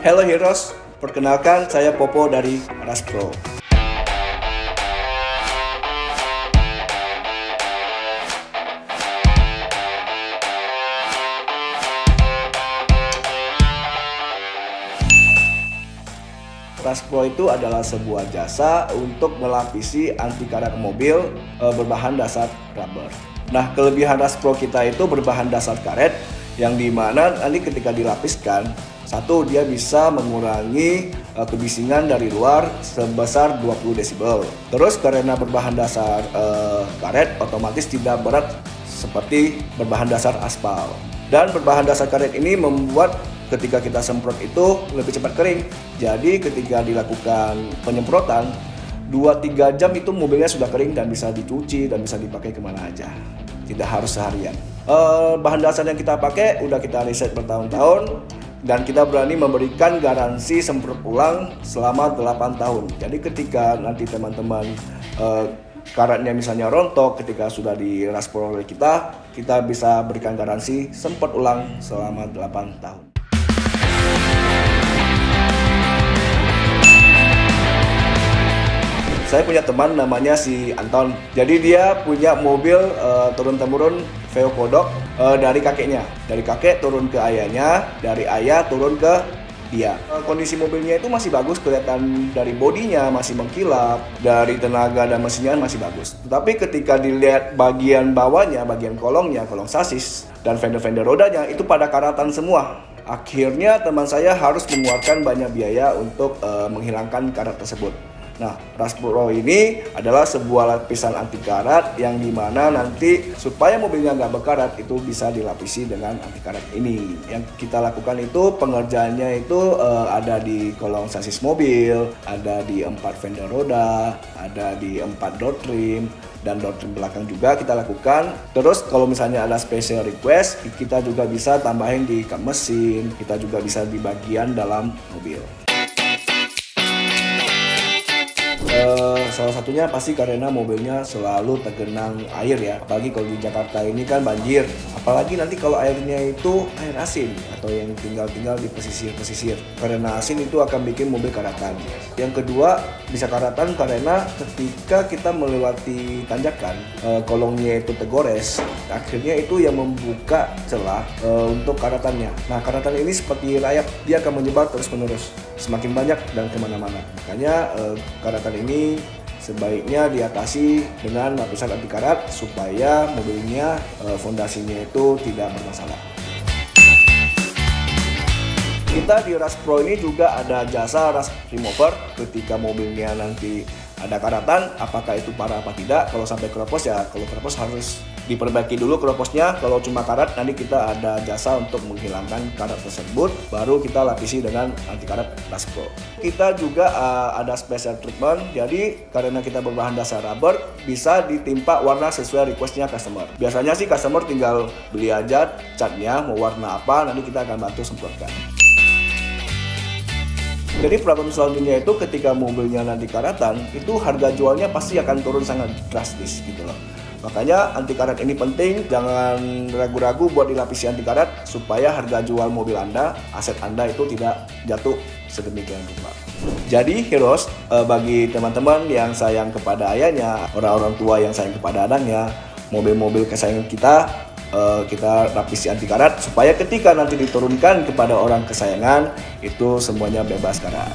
Hello Heroes, perkenalkan saya Popo dari Raspro. Raspro itu adalah sebuah jasa untuk melapisi anti karat mobil berbahan dasar rubber. Nah, kelebihan Raspro kita itu berbahan dasar karet yang dimana nanti ketika dilapiskan, satu, dia bisa mengurangi kebisingan dari luar sebesar 20 desibel. Terus karena berbahan dasar karet, otomatis tidak berat seperti berbahan dasar aspal. Dan berbahan dasar karet ini membuat ketika kita semprot itu lebih cepat kering. Jadi ketika dilakukan penyemprotan 2-3 jam itu mobilnya sudah kering dan bisa dicuci dan bisa dipakai kemana aja. Tidak harus seharian. Bahan dasar yang kita pakai udah kita riset bertahun-tahun dan kita berani memberikan garansi semprot ulang selama 8 tahun. Jadi ketika nanti teman-teman karatnya misalnya rontok ketika sudah di Raspro oleh kita bisa berikan garansi semprot ulang selama 8 tahun. Saya punya teman namanya si Anton. Jadi dia punya mobil turun-temurun Veo Kodok dari kakeknya. Dari kakek turun ke ayahnya, dari ayah turun ke dia. Kondisi mobilnya itu masih bagus, kelihatan dari bodinya masih mengkilap, dari tenaga dan mesinnya masih bagus. Tetapi ketika dilihat bagian bawahnya, bagian kolongnya, kolong sasis dan fender-fender rodanya itu pada karatan semua. Akhirnya teman saya harus mengeluarkan banyak biaya untuk menghilangkan karat tersebut. Nah, Raspro ini adalah sebuah lapisan anti karat yang dimana nanti supaya mobilnya nggak berkarat itu bisa dilapisi dengan anti karat ini. Yang kita lakukan itu pengerjaannya itu ada di kolong sasis mobil, ada di 4 fender roda, ada di 4 door trim, dan door trim belakang juga kita lakukan. Terus kalau misalnya ada special request, kita juga bisa tambahin di kap mesin, kita juga bisa di bagian dalam mobil. Salah satunya pasti karena mobilnya selalu tergenang air ya, apalagi kalau di Jakarta ini kan banjir, apalagi nanti kalau airnya itu air asin atau yang tinggal di pesisir. Karena asin itu akan bikin mobil karatan. Yang kedua bisa karatan karena ketika kita melewati tanjakan, kolongnya itu tergores, akhirnya itu yang membuka celah untuk karatannya. Nah, karatan ini seperti rayap, dia akan menyebar terus-menerus, semakin banyak dan kemana-mana. Makanya karatan ini sebaiknya diatasi dengan lapisan anti karat supaya mobilnya fondasinya itu tidak bermasalah. Kita di Raspro ini juga ada jasa rust remover ketika mobilnya nanti ada karatan, apakah itu parah apa tidak. Kalau sampai keropos ya, kalau keropos harus diperbaiki dulu keroposnya. Kalau cuma karat, nanti kita ada jasa untuk menghilangkan karat tersebut, baru kita lapisi dengan anti karat Raspro. Kita juga ada special treatment, jadi karena kita berbahan dasar rubber, bisa ditimpa warna sesuai requestnya customer. Biasanya sih customer tinggal beli aja catnya, mau warna apa, nanti kita akan bantu semprotkan. Jadi problem selanjutnya itu ketika mobilnya nanti karatan, itu harga jualnya pasti akan turun sangat drastis gitu loh. Makanya anti karat ini penting, jangan ragu-ragu buat dilapisi anti karat supaya harga jual mobil Anda, aset Anda itu tidak jatuh sedemikian rupa. Jadi Heroes, bagi teman-teman yang sayang kepada ayahnya, orang-orang tua yang sayang kepada anaknya, mobil-mobil kesayangan kita lapisi anti karat supaya ketika nanti diturunkan kepada orang kesayangan itu semuanya bebas karat.